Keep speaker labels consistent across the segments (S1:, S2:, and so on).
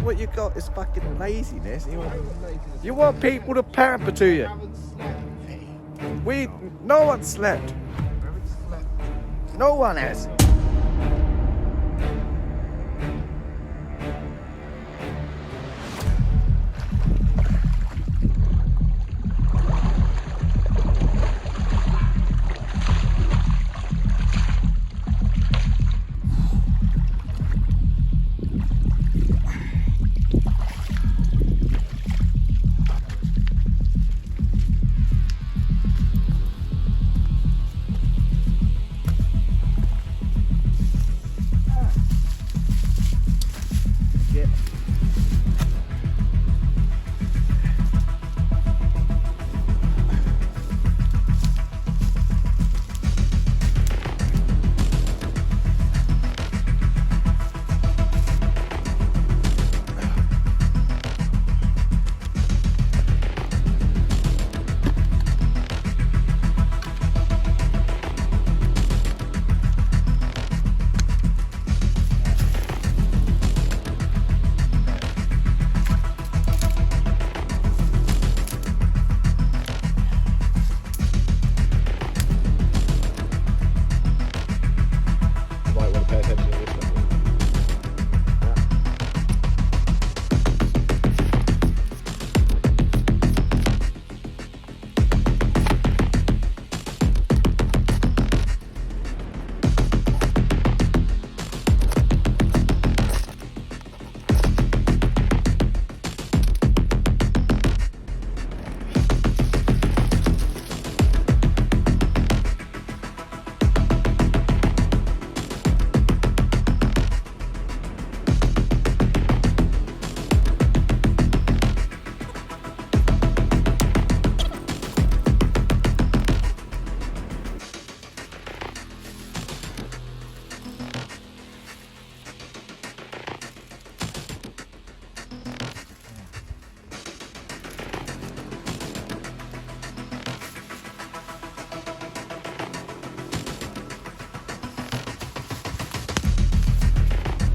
S1: What you got is fucking laziness. You want people to pamper to you. No one slept. No one has.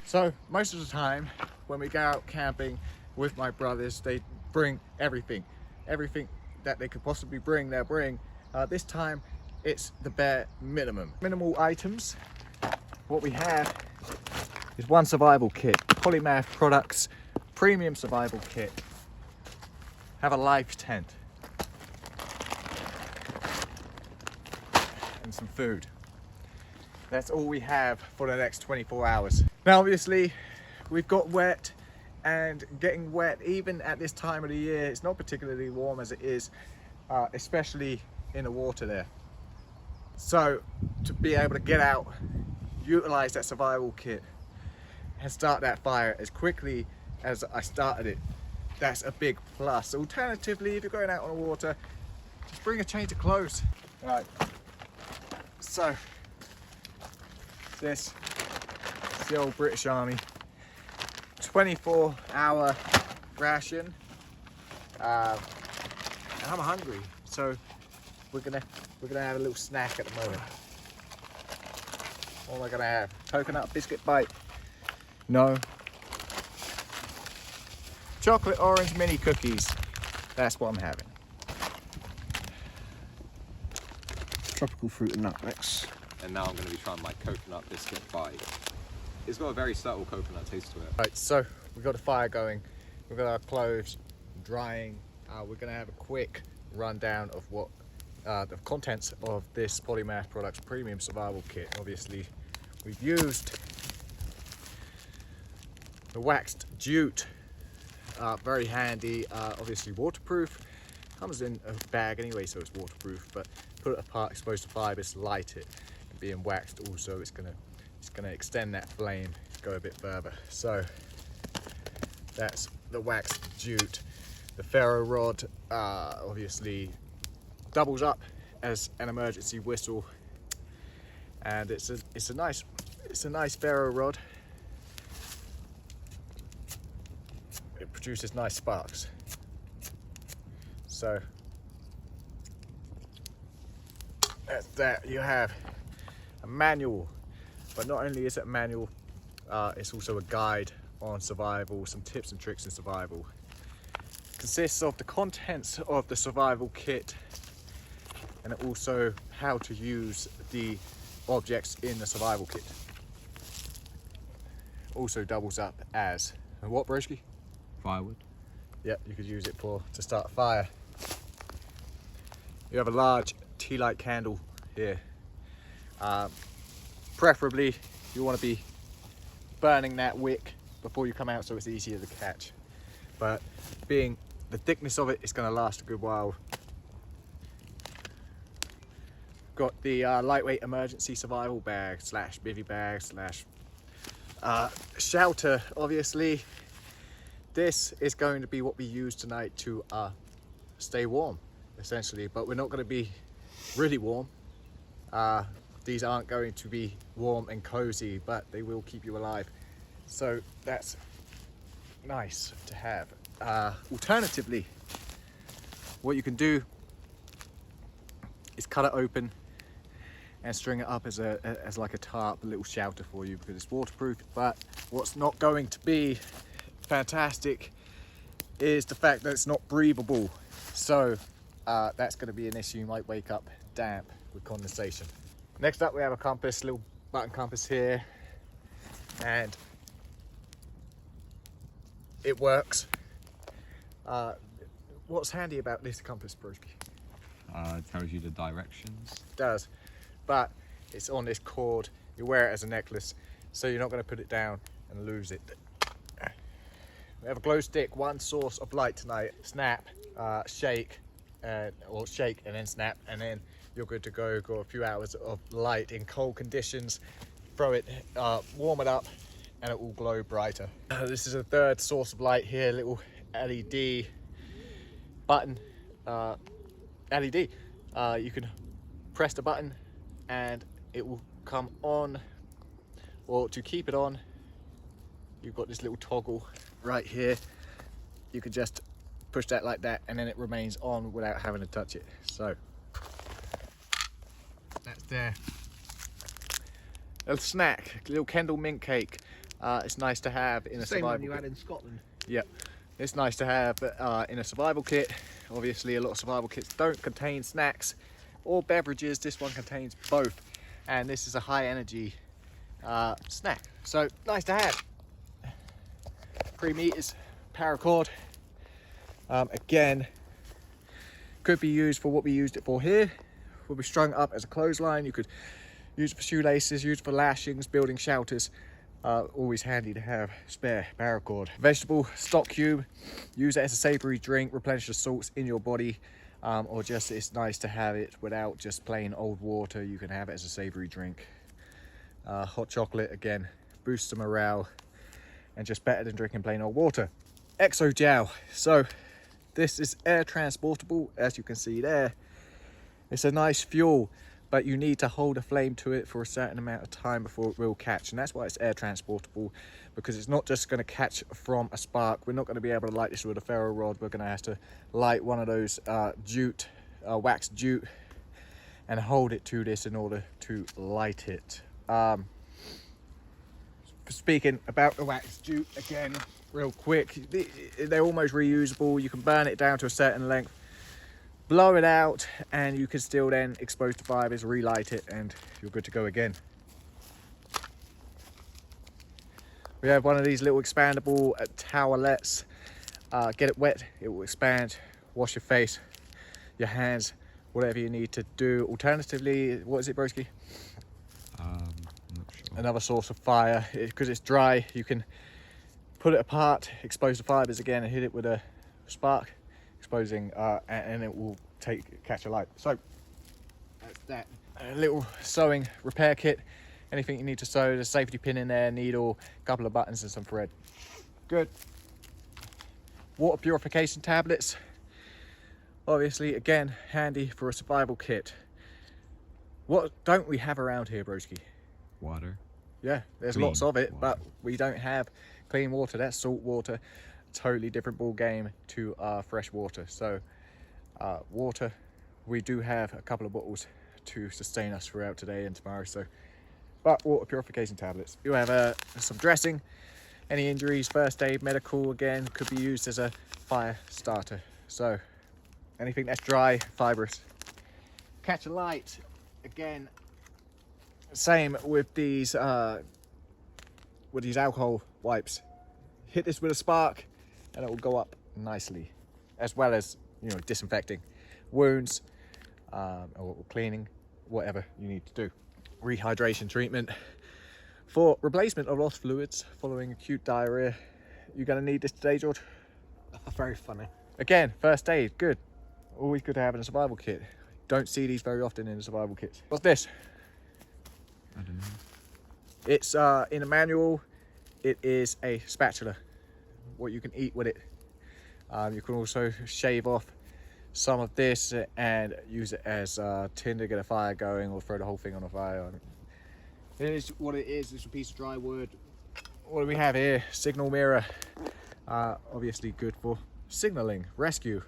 S1: So most of the time when we go out camping with my brothers, they bring everything that they could possibly bring, they'll bring. This time it's the bare minimal items. What we have is one survival kit, Polymath products, premium survival kit. Have a life tent and some food. That's all we have for the next 24 hours. Now obviously we've got wet, and getting wet even at this time of the year, it's not particularly warm as it is, especially in the water there. So to be able to get out, utilize that survival kit and start that fire as quickly as I started it, that's a big plus. Alternatively, if you're going out on the water, just bring a change of clothes. All right, so this is the old British Army 24-hour ration. I'm hungry, so we're gonna have a little snack at the moment. What am I gonna have? Coconut biscuit bite? No. Chocolate orange mini cookies. That's what I'm having.
S2: Tropical fruit and nut mix.
S3: And now I'm going to be trying my coconut biscuit bite. It's got a very subtle coconut taste to it.
S1: Right, so we've got a fire going, we've got our clothes drying. We're going to have a quick rundown of what the contents of this Polymath Products Premium Survival Kit. Obviously, we've used the waxed jute, very handy, obviously waterproof. Comes in a bag anyway, so it's waterproof, but put it apart, exposed to fibers, light it. Being waxed also, it's gonna extend that flame, go a bit further. So that's the waxed jute. The ferro rod obviously doubles up as an emergency whistle, and it's a nice ferro rod. It produces nice sparks. So that's that. You have a manual, but not only is it a manual, it's also a guide on survival, some tips and tricks in survival. Consists of the contents of the survival kit and also how to use the objects in the survival kit. Also doubles up as a what, broski?
S3: Firewood.
S1: Yep, you could use it to start a fire. You have a large tea light candle here. Preferably you want to be burning that wick before you come out so it's easier to catch. But being the thickness of it, it's going to last a good while. Got the lightweight emergency survival bag slash bivy bag slash shelter. Obviously this is going to be what we use tonight to stay warm essentially, but we're not going to be really warm. These aren't going to be warm and cozy, but they will keep you alive, so that's nice to have. Alternatively, what you can do is cut it open and string it up as like a tarp, a little shelter for you, because it's waterproof. But what's not going to be fantastic is the fact that it's not breathable, so that's going to be an issue. You might wake up damp with condensation. Next up we have a compass, little button compass here, and it works. What's handy about this compass, broski?
S3: It tells you the directions.
S1: It does, but it's on this cord. You wear it as a necklace, so you're not going to put it down and lose it. We have a glow stick, one source of light tonight. Snap, shake, or shake and then snap, and then you're good to go. Got a few hours of light in cold conditions. Throw it, warm it up, and it will glow brighter. This is a third source of light here, little LED button. LED. You can press the button and it will come on, or to keep it on, you've got this little toggle right here. You can just push that like that and then it remains on without having to touch it. So that's there. A snack, a little Kendall mint cake. It's nice to have in a
S2: Same
S1: survival
S2: one you
S1: kit.
S2: had in Scotland.
S1: Yep, it's nice to have in a survival kit. Obviously a lot of survival kits don't contain snacks or beverages. This one contains both, and this is a high energy snack, so nice to have. 3 meters paracord. Again, could be used for what we used it for here. Will be strung up as a clothesline. You could use it for shoelaces, use it for lashings, building shelters. Always handy to have spare paracord. Vegetable stock cube, use it as a savory drink, replenish the salts in your body, or just it's nice to have it without just plain old water. You can have it as a savory drink. Hot chocolate, again, boosts the morale and just better than drinking plain old water. Exo gel, so this is air transportable, as you can see there. It's a nice fuel, but you need to hold a flame to it for a certain amount of time before it will catch, and that's why it's air transportable, because it's not just going to catch from a spark. We're not going to be able to light this with a ferro rod. We're going to have to light one of those wax jute and hold it to this in order to light it. Speaking about the wax jute again real quick, they're almost reusable. You can burn it down to a certain length, blow it out, and you can still then expose the fibers, relight it, and you're good to go again. We have one of these little expandable towelettes. Get it wet, it will expand. Wash your face, your hands, whatever you need to do. Alternatively, what is it, broski?
S3: I'm not sure.
S1: Another source of fire, because it's dry. You can put it apart, expose the fibers again, and hit it with a spark, exposing, and it will catch a light. So that's that. A little sewing repair kit. Anything you need to sew, there's a safety pin in there, needle, a couple of buttons and some thread. Good. Water purification tablets. Obviously, again, handy for a survival kit. What don't we have around here, broski?
S3: Water.
S1: Yeah, there's
S3: Clean
S1: lots of it,
S3: water.
S1: but we don't have clean water. That's salt water. Totally different ball game to fresh water. So water, we do have a couple of bottles to sustain us throughout today and tomorrow. So, but water purification tablets. You have some dressing, Any injuries, first aid, medical, again, could be used as a fire starter. So anything that's dry, fibrous. Catch a light, again, same with these alcohol wipes. Hit this with a spark and it will go up nicely, as well as, you know, disinfecting wounds or cleaning, whatever you need to do. Rehydration treatment for replacement of lost fluids following acute diarrhea. You're going to need this today, George?
S2: Very funny.
S1: Again, first aid, good. Always good to have in a survival kit. Don't see these very often in the survival kits. What's this?
S3: I don't know.
S1: It's in a manual. It is a spatula. What you can eat with it. You can also shave off some of this and use it as tinder, get a fire going, or throw the whole thing on a fire. It is what it is. It's a piece of dry wood. What do we have here? Signal mirror. Obviously good for signaling, rescue,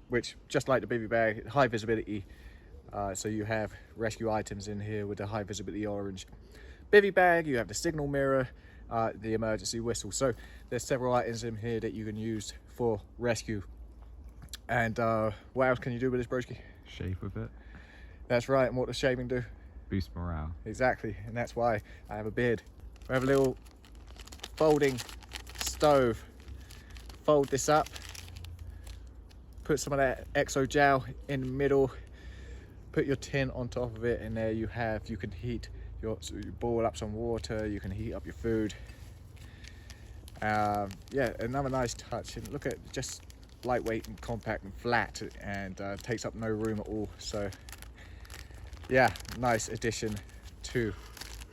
S1: which, just like the bivy bag, high visibility. So you have rescue items in here with the high visibility orange bivy bag. You have the signal mirror, the emergency whistle. So there's several items in here that you can use for rescue. And what else can you do with this broski?
S3: Shave with it.
S1: That's right. And what does shaving do?
S3: Boost morale.
S1: Exactly. And that's why I have a beard. We have a little folding stove. Fold this up. Put some of that exo gel in the middle. Put your tin on top of it, and there you can heat so you boil up some water. You can heat up your food. Yeah, another nice touch. And look at, just lightweight and compact and flat, and takes up no room at all. So yeah, nice addition to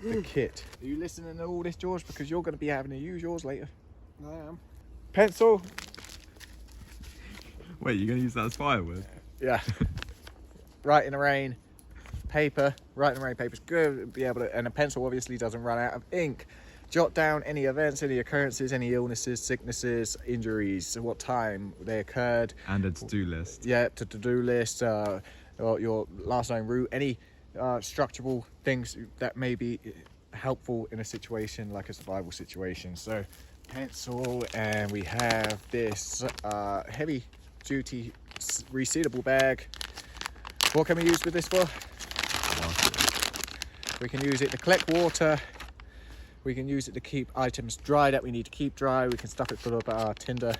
S1: the kit. Are you listening to all this, George? Because you're going to be having to use yours later.
S2: I am.
S1: Pencil.
S3: Wait, you're going to use that as firewood?
S1: Yeah. Write in the rain. Paper. Write in the rain. Paper's good to be able to, and a pencil obviously doesn't run out of ink. Jot down any events, any occurrences, any illnesses, sicknesses, injuries, what time they occurred.
S3: And a to-do list.
S1: Yeah, to-do list, or your last known route, any structural things that may be helpful in a situation like a survival situation. So pencil, and we have this heavy duty resealable bag. What can we use with this for? We can use it to collect water. We can use it to keep items dry that we need to keep dry. We can stuff it full of tinder.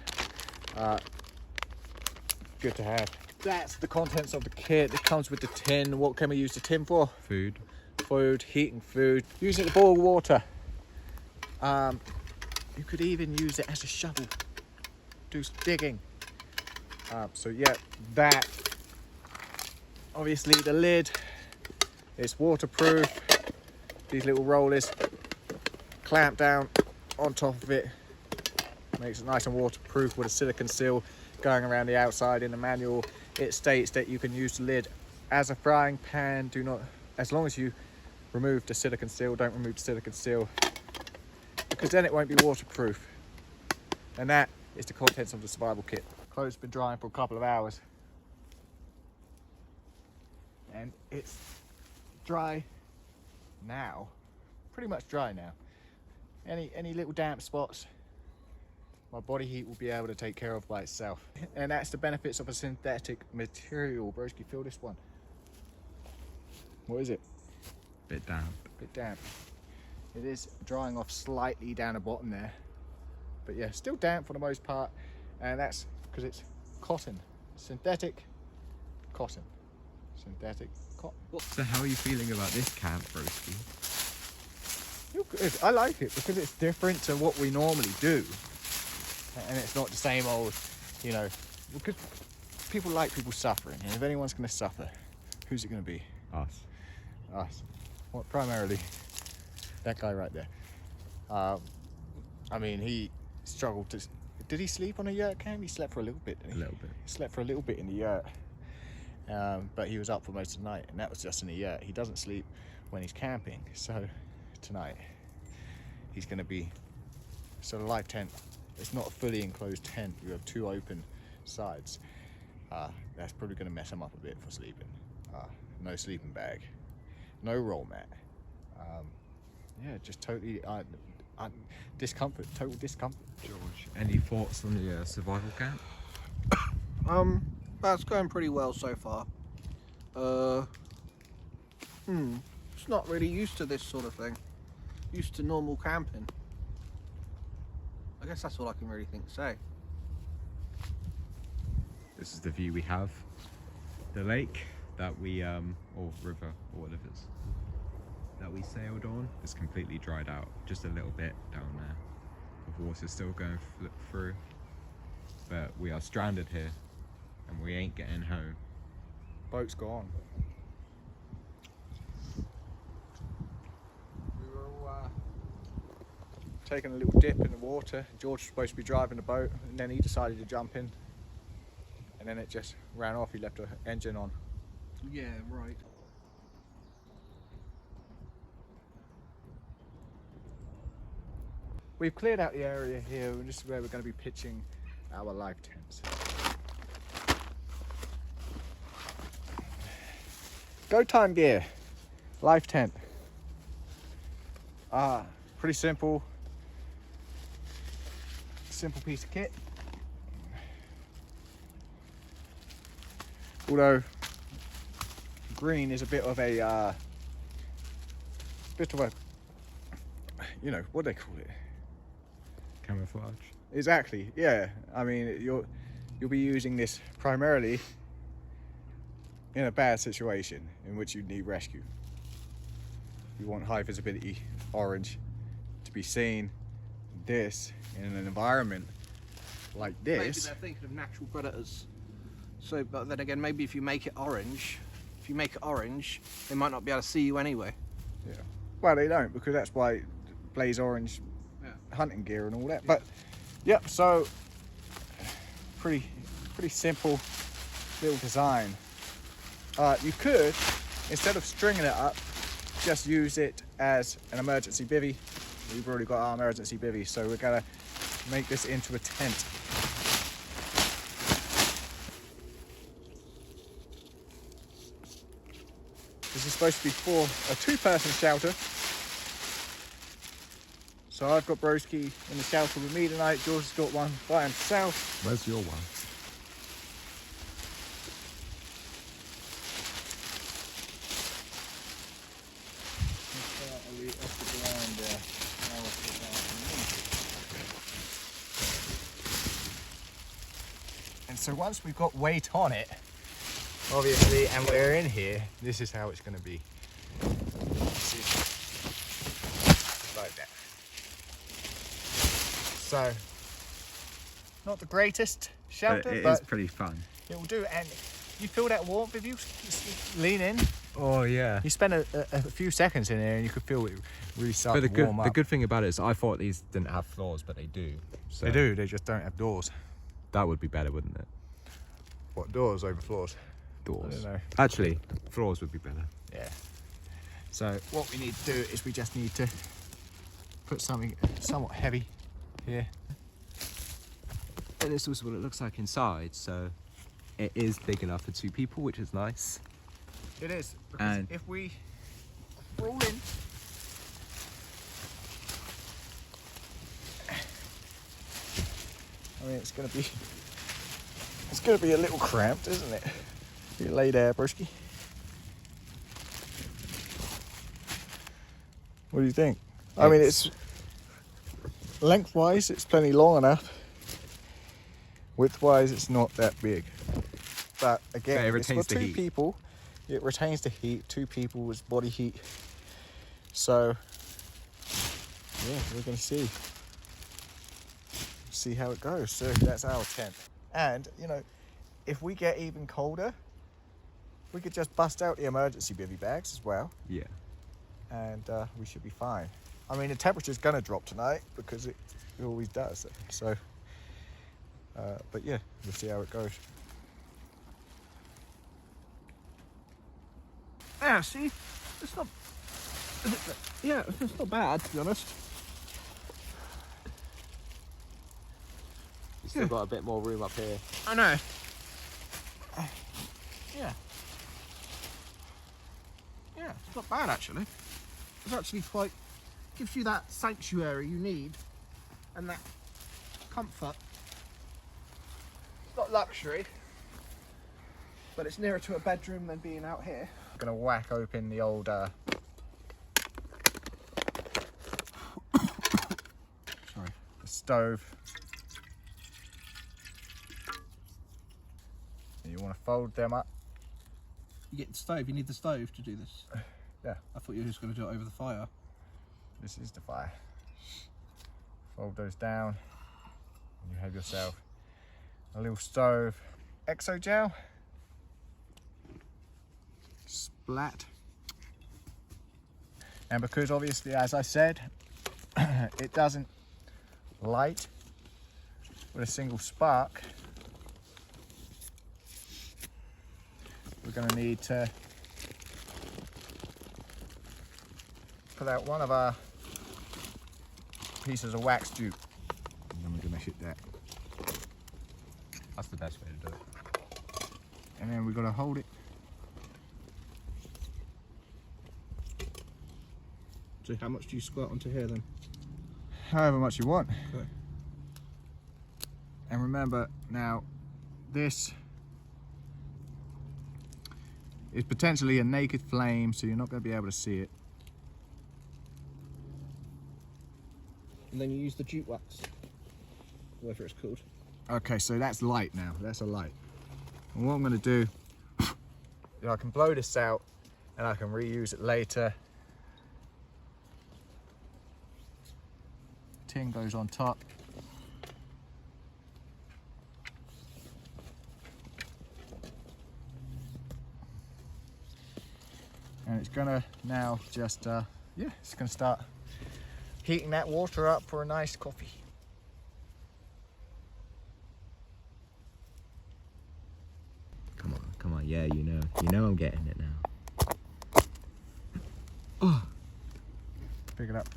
S1: Good to have. That's the contents of the kit. It comes with the tin. What can we use the tin for?
S3: Food.
S1: Food, heating food. Use it to boil water. You could even use it as a shovel. Do some digging. So yeah, that. Obviously the lid is waterproof. These little rollers clamp down on top of it. Makes it nice and waterproof with a silicone seal going around the outside. In the manual, it states that you can use the lid as a frying pan. Do not, as long as you remove the silicone seal, don't remove the silicone seal, because then it won't be waterproof. And that is the contents of the survival kit. Clothes been drying for a couple of hours, and it's dry now, pretty much dry now. Any little damp spots, my body heat will be able to take care of by itself. And that's the benefits of a synthetic material. Broski, feel this one. What is it?
S3: Bit damp.
S1: Bit damp. It is drying off slightly down the bottom there, but yeah, still damp for the most part. And that's because it's cotton, synthetic cotton, synthetic cotton.
S3: So how are you feeling about this camp, Broski?
S1: Feel good. I like it because it's different to what we normally do, and it's not the same old, you know, because people like people suffering, and if anyone's going to suffer, who's it going to be?
S3: Us.
S1: Us. Well, primarily that guy right there. I mean, he struggled to. Did he sleep on a yurt camp? He slept for a little bit, didn't he?
S3: A little bit.
S1: He slept for a little bit in the yurt, but he was up for most of the night, and that was just in the yurt. He doesn't sleep when he's camping, so tonight he's going to be. So the live tent, it's not a fully enclosed tent. You have two open sides. That's probably going to mess him up a bit for sleeping. No sleeping bag, no roll mat. Yeah, just totally discomfort, total discomfort.
S3: George, any thoughts on the survival camp?
S2: That's going pretty well so far. It's not really used to this sort of thing. Used to normal camping. I guess that's all I can really think to say.
S3: This is the view we have. The lake that we, or river, or whatever it is, that we sailed on is completely dried out. Just a little bit down there. The water's still going through. But we are stranded here, and we ain't getting home.
S1: Boat's gone. We were all taking a little dip in the water. George was supposed to be driving the boat, and then he decided to jump in. And then it just ran off. He left the engine on.
S2: Yeah, right.
S1: We've cleared out the area here, and this is where we're going to be pitching our live tents. Go time gear, live tent. Pretty simple piece of kit. Although green is a bit of a, you know, what do they call it?
S3: Camouflage.
S1: Exactly, yeah. I mean, you'll be using this primarily in a bad situation in which you need rescue. You want high visibility orange to be seen. This in an environment like
S2: Maybe
S1: this.
S2: they're thinking of natural predators. So, but then again, maybe if you make it orange, they might not be able to see you anyway.
S1: Yeah. Well, they don't, because that's why blaze orange
S2: Yeah.
S1: hunting gear and all that. But yeah, so pretty simple little design. You could, instead of stringing it up, just use it as an emergency bivvy. We've already got our emergency bivvy, so we're gonna make this into a tent. This is supposed to be for a 2-person shelter. So I've got Broski in the shelter with me tonight. George has got one by himself.
S3: Where's your one?
S1: And so once we've got weight on it, obviously, and we're in here, this is how it's going to be. See? Like that. So, not the greatest shelter,
S3: It
S1: but
S3: is pretty fun.
S1: it will do. And you feel that warmth if you lean in.
S3: Oh yeah.
S1: You spend a few seconds in there and you could feel it really start
S3: But
S1: to warm up.
S3: the good thing about it is I thought these didn't have floors, but they do. So
S1: They do, they just don't have doors.
S3: That would be better, wouldn't it?
S1: What, doors over floors?
S3: Doors.
S1: I don't know.
S3: Actually, floors would be better.
S1: Yeah. So what we need to do is we just need to put something somewhat heavy here.
S3: And this is what it looks like inside, so it is big enough for 2 people, which is nice.
S1: It is, because
S3: And-
S1: if we roll in, I mean it's gonna be a little cramped, isn't it? You lay there, Broski. What do you think? I mean, it's lengthwise, it's plenty long enough. Widthwise, it's not that big. But again,
S3: But it
S1: it's for
S3: retains the
S1: 2
S3: heat.
S1: people. It retains the heat. 2 people is body heat. So, yeah, we're gonna see how it goes. So that's our tent. And you know, if we get even colder, we could just bust out the emergency bivvy bags as well,
S3: Yeah.
S1: and we should be fine. I mean, the temperature's gonna drop tonight because it always does. So, but yeah, we'll see how it goes.
S2: Yeah, see, it's not. Yeah, it's not bad to be honest.
S3: You still got a bit more room up here.
S2: I know. Yeah. Yeah, it's not bad actually. It's actually quite gives you that sanctuary you need and that comfort. It's not luxury, but it's nearer to a bedroom than being out here.
S1: I'm gonna whack open the old
S2: Sorry.
S1: the stove. And you want to fold them up.
S2: You get the stove, you need the stove to do this.
S1: Yeah.
S2: I thought you were just going to do it over the fire.
S1: This is the fire. Fold those down. And you have yourself a little stove. Exo gel. Splat. And because obviously, as I said, it doesn't light with a single spark, we're going to need to pull out one of our pieces of wax jute. And we're going to hit that.
S3: That's the best way to do it.
S1: And then we've got to hold it.
S2: So how much do you squirt onto here then?
S1: However much you want.
S2: Okay.
S1: And remember now, this is potentially a naked flame, so you're not going to be able to see it.
S2: And then you use the jute wax, whatever it's called.
S1: Okay, so that's light now. That's a light. And what I'm going to do, I can blow this out and I can reuse it later. Tin goes on top. And it's gonna now just, yeah, it's gonna start heating that water up for a nice coffee.
S3: Come on, yeah, you know I'm getting it now.
S1: Oh. Pick it up.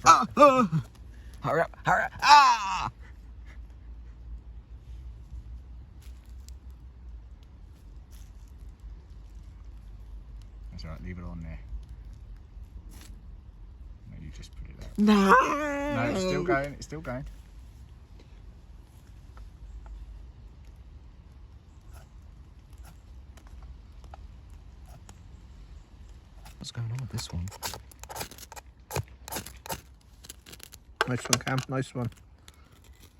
S3: Hurry up, hurry up, ah!
S1: That's all right, leave it on there. No, you just put it out.
S2: No!
S1: No, it's still going, it's still going.
S3: What's going on with this one?
S2: Nice one, Cam. Nice one.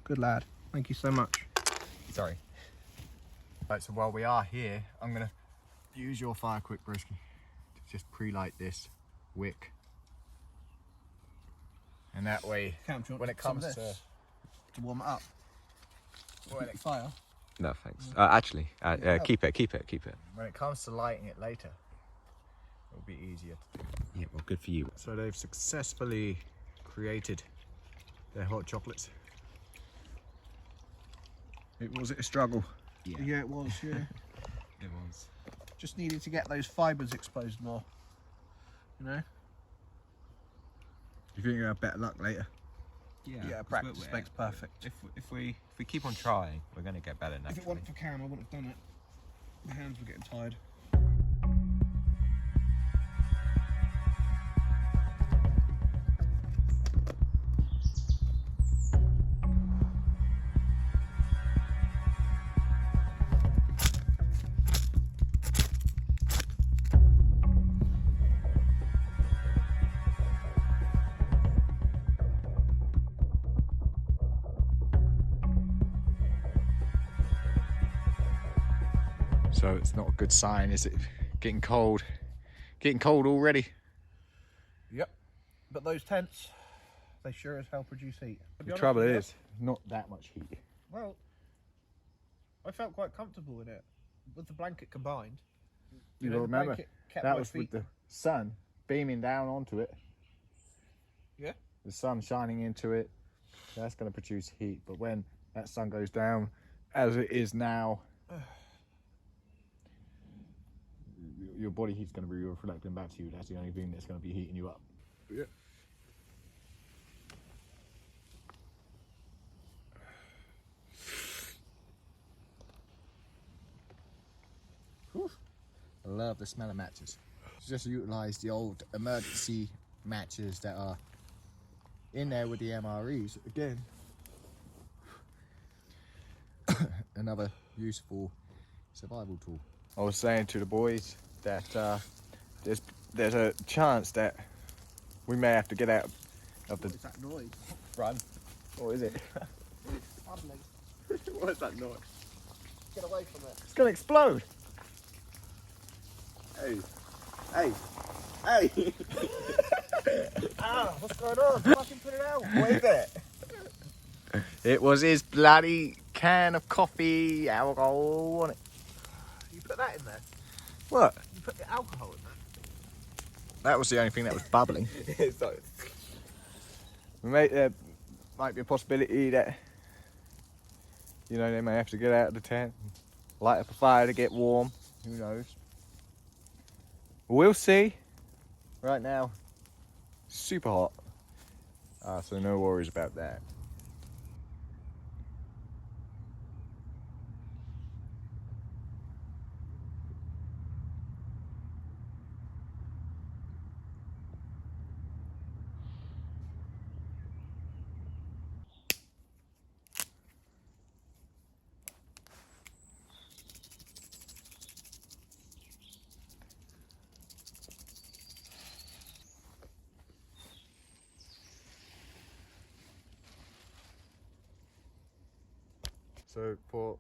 S2: Good lad. Thank you so much.
S3: Sorry.
S1: Right, so while we are here, I'm gonna use your fire quick, broski, to just pre-light this wick. And that way,
S2: Cam, do you want
S1: when it
S2: some of
S1: comes
S2: this to warm it up?
S1: when it,
S2: Fire.
S3: No, thanks. Actually, keep it.
S1: when it comes to lighting it later, it'll be easier to do.
S3: Yeah, well, good for you.
S1: So they've successfully created their hot chocolates. Was it a struggle?
S2: Yeah, it was, yeah.
S3: It was.
S2: Just needed to get those fibres exposed more. You know?
S1: You think you'll have better luck later?
S2: Yeah,
S3: 'cause
S2: practice makes perfect.
S3: If we keep on trying, we're gonna get better
S2: If
S3: naturally.
S2: it wasn't for Cam, I wouldn't have done it. My hands were getting tired.
S1: So it's not a good sign, is it? Getting cold. Getting cold already.
S2: Yep. But those tents, they sure as hell produce heat.
S1: The trouble is, not that much heat.
S2: Well, I felt quite comfortable in it. With the blanket combined.
S1: You
S2: know,
S1: will
S2: the
S1: remember,
S2: blanket kept
S1: that
S2: my
S1: was
S2: feet-
S1: with the sun beaming down onto it.
S2: Yeah.
S1: The sun shining into it. That's going to produce heat. But when that sun goes down, as it is now, your body heat's going to be reflecting back to you. That's the only thing that's going to be heating you up. Yeah. I love the smell of matches. Just utilize the old emergency matches that are in there with the MREs again. Another useful survival tool. I was saying to the boys that there's a chance that we may have to get out of the
S2: What is that noise?
S1: run. What is it?
S2: Paddling.
S1: What is that noise?
S2: Get away from it.
S1: It's gonna explode. Hey, hey, hey!
S2: Ah, what's going on? Fucking put it out.
S1: What is it? It was his bloody can of coffee alcohol on it.
S2: You put that in there?
S1: What?
S2: You put the alcohol in there?
S1: That was the only thing that was bubbling.
S2: So,
S1: There might be a possibility that, you know, they may have to get out of the tent, light up a fire to get warm. Who knows? We'll see. Right now, super hot. So no worries about that. So for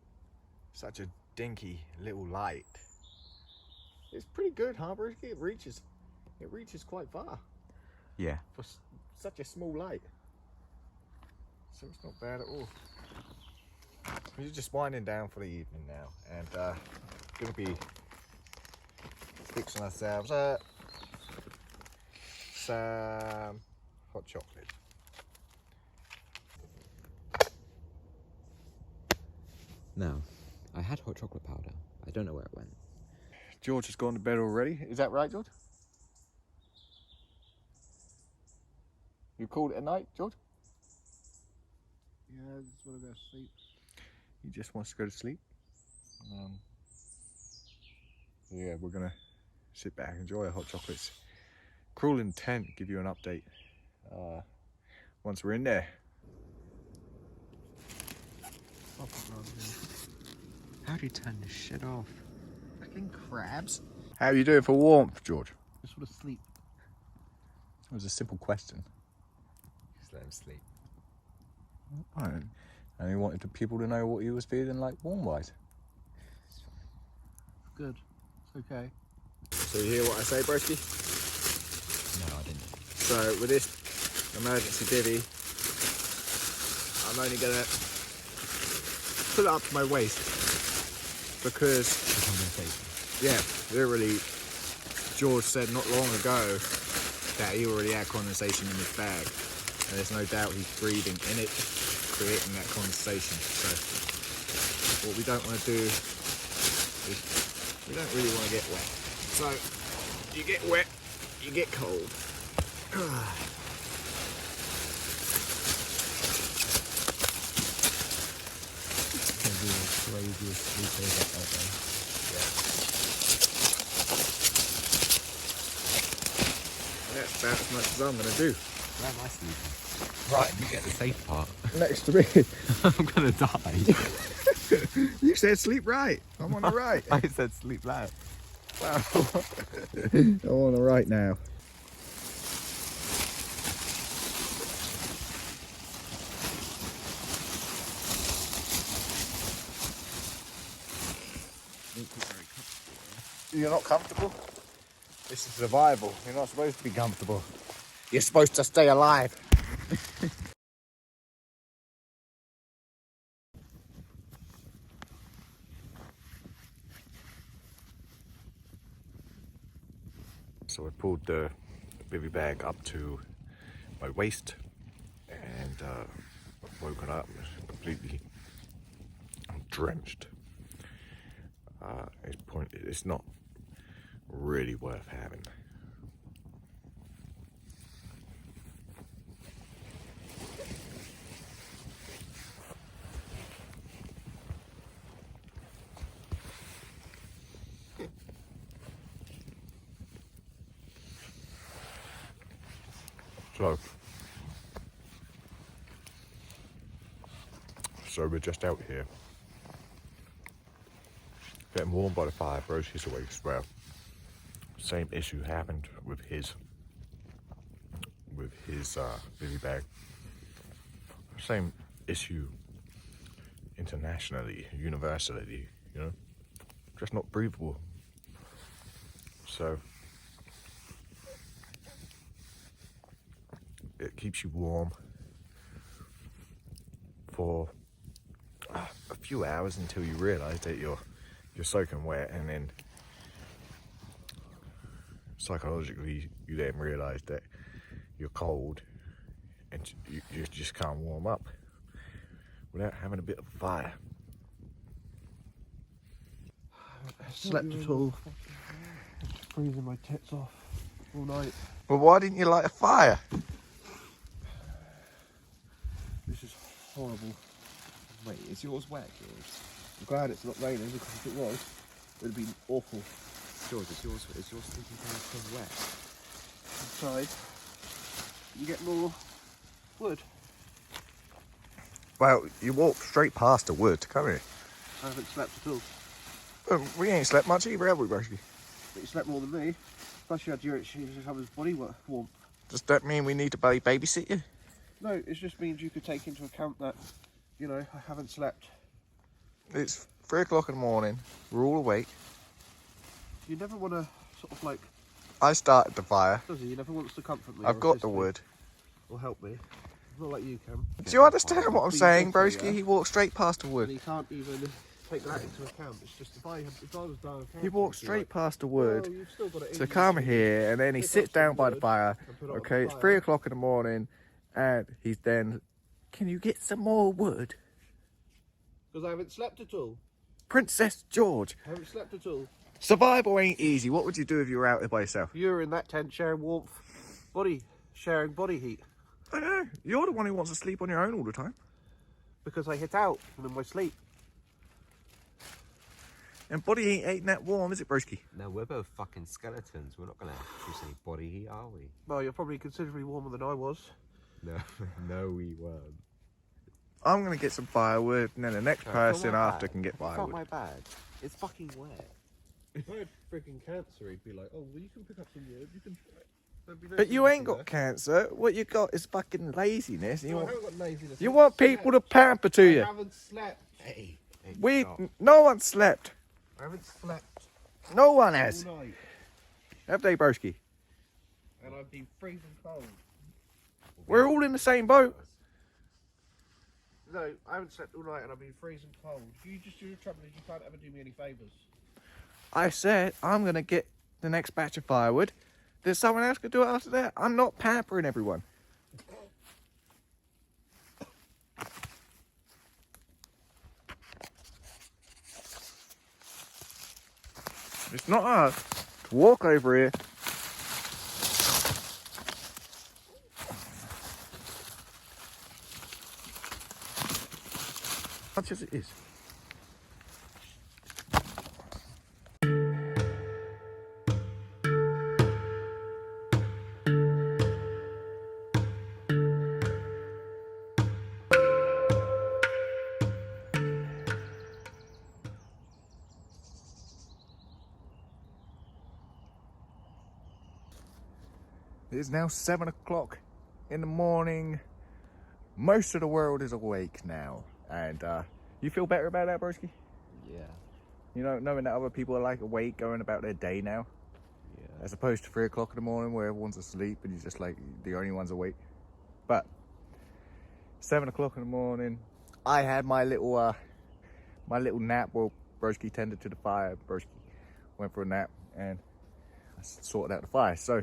S1: such a dinky little light, it's pretty good, huh, Bruce? It reaches quite far
S3: Yeah.
S1: for such a small light. So it's not bad at all. We're just winding down for the evening now, and gonna be fixing ourselves up some hot chocolate.
S3: Now, I had hot chocolate powder. I don't know where it went.
S1: George has gone to bed already. Is that right, George? You called it a night, George?
S2: yeah, I just want to go to sleep.
S1: He just wants to go to sleep. Yeah, we're gonna sit back, enjoy our hot chocolates, crawl in the tent, give you an update once we're in there.
S3: How do you turn this shit off?
S2: Fucking crabs.
S1: How are you doing for warmth, George?
S2: Just want to sleep.
S1: It was a simple question.
S3: Just let him sleep.
S1: I only wanted the people to know what he was feeling like warm-wise.
S2: Good. It's okay.
S1: So you hear what I say, broski?
S3: No, I didn't.
S1: So with this emergency divvy, I'm only gonna pull it up to my waist because, yeah, literally, George said not long ago that he already had condensation in his bag, and there's no doubt he's breathing in it, creating that condensation. So what we don't want to do is we don't really want to get wet. So you get wet, you get cold. That's about as much as I'm going to do.
S3: Where am I sleeping?
S1: Right,
S3: You get the safe part.
S1: next to me.
S3: I'm gonna die.
S1: You said sleep right. I'm on the right.
S3: I said sleep loud.
S1: Wow. I'm on the right now. You're not comfortable? This is survival. You're not supposed to be comfortable. You're supposed to stay alive. So I pulled the bivy bag up to my waist and woken up completely drenched. It's not really worth having. So
S4: So we're just out here, getting warm by the fire. Broski's awake as well. Same issue happened with his billy bag. Same issue internationally, universally, you know, just not breathable. So it keeps you warm for a few hours until you realise that you're soaking wet, and then psychologically you then realise that you're cold and you just can't warm up without having a bit of a fire.
S2: I slept at all. Freezing my tits off all night.
S1: Well, why didn't you light a fire?
S2: This is horrible.
S3: Wait, is yours wet, George?
S2: I'm glad it's not raining, because if it was, it would have been awful.
S3: George, is your sleeping bag still wet?
S2: Inside, you get more wood.
S1: Well, you walked straight past the wood to come here.
S2: I haven't slept at all.
S1: We ain't slept much either, have we, Broski?
S2: But you slept more than me. Plus you had your body warm.
S1: Does that mean we need to babysit you?
S2: No, it just means you could take into account that, you know, I haven't slept.
S1: It's 3 o'clock in the morning. We're all awake.
S2: You never want to sort of like...
S1: I started the fire.
S2: Does he? You never wants to comfort me.
S1: I've
S2: or
S1: got
S2: assist
S1: the
S2: me
S1: wood.
S2: Or help me. Not like you can.
S1: Do you understand what I'm
S2: But you
S1: saying,
S2: got to,
S1: Broski?
S2: yeah.
S1: He walked straight past the
S2: And
S1: wood.
S2: you can't even take that into account. It's just if I was down
S1: He walked straight past the wood
S2: you've still got it
S1: to
S2: in you,
S1: come
S2: so
S1: here, and then he
S2: pick
S1: sits
S2: up some
S1: down by the
S2: wood
S1: fire.
S2: and put it on the
S1: Okay, it's
S2: fire.
S1: 3 o'clock in the morning, and he's then, can you get some more wood?
S2: Because I haven't slept at all.
S1: Princess George,
S2: I haven't slept at all.
S1: survival ain't easy. What would you do if you were out there by yourself?
S2: You're in that tent sharing warmth, sharing body heat.
S1: I know, you're the one who wants to sleep on your own all the time.
S2: Because I hit out in my sleep.
S1: And body heat ain't that warm, is it, Broski?
S3: No, we're both fucking skeletons. We're not going to produce any body heat, are we?
S2: Well, you're probably considerably warmer than I was.
S3: No, no, we weren't.
S1: I'm going to get some firewood, and then the next person
S3: my
S1: after
S3: bag.
S1: can get
S3: It's not
S1: firewood.
S3: my bag. It's fucking wet.
S2: If I had freaking cancer, he'd be like, oh, well, you can pick up some wood. You can...
S1: But you ain't got cancer. What you got is fucking laziness.
S2: No, I haven't got laziness.
S1: You want people to pamper to you.
S2: I haven't slept.
S3: Hey, stop.
S1: No one slept.
S2: I haven't slept
S1: No one has.
S2: all night.
S1: Have they, Broski?
S2: And I've been freezing cold.
S1: We're all in the same boat.
S2: No, I haven't slept all night and I've been freezing cold. You just, your trouble is you can't ever do me any favours.
S1: I said I'm going to get the next batch of firewood. There's someone else could do it after that. I'm not pampering everyone. It's not hard to walk over here. Much as it is. It is now 7 o'clock in the morning. Most of the world is awake now. And you feel better about that, Broski?
S3: Yeah.
S1: You know, knowing that other people are like awake, going about their day now,
S3: Yeah.
S1: as opposed to 3 o'clock in the morning where everyone's asleep and you're just like the only ones awake. But 7 o'clock in the morning, I had my little nap while Broski tended to the fire. Broski went for a nap and I sorted out the fire. So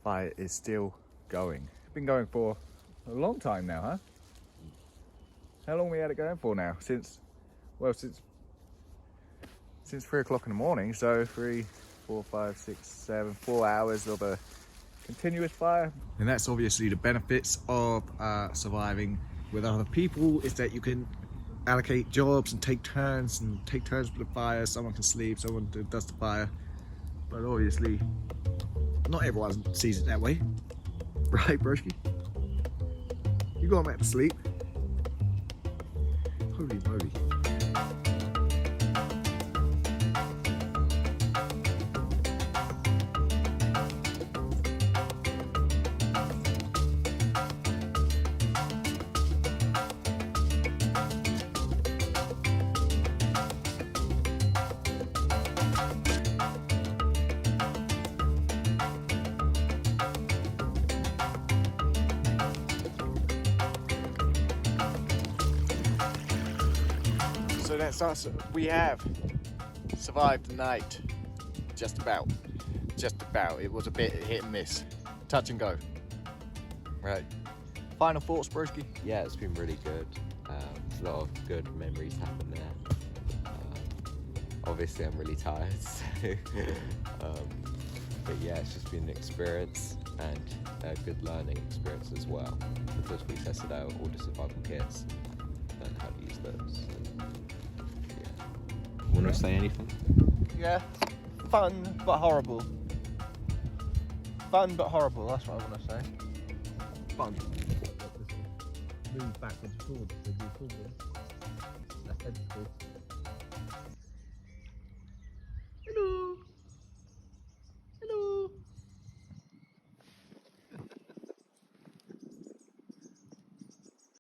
S1: fire is still going. It's been going for a long time now, huh? How long we had it going for now? Since 3 o'clock in the morning. So 3, 4, 5, 6, 7, 4 hours of a continuous fire. And that's obviously the benefits of surviving with other people, is that you can allocate jobs and take turns with the fire. Someone can sleep, someone does the fire. But obviously, not everyone sees it that way. Right, Broski? You going back to sleep.
S2: Holy moly.
S1: So that's us. We have survived the night. Just about. Just about. It was a bit hit and miss. Touch and go. Right. Final thoughts, broski?
S3: Yeah, it's been really good. A lot of good memories happened there. Obviously, I'm really tired, so but yeah, it's just been an experience and a good learning experience as well, because we tested out all the survival kits, learned how to use those. Yeah. Want to say anything?
S2: Yeah, fun but horrible. Fun but horrible, that's what I want to say. Fun.
S5: Move backwards and forwards, they move forwards. Left head to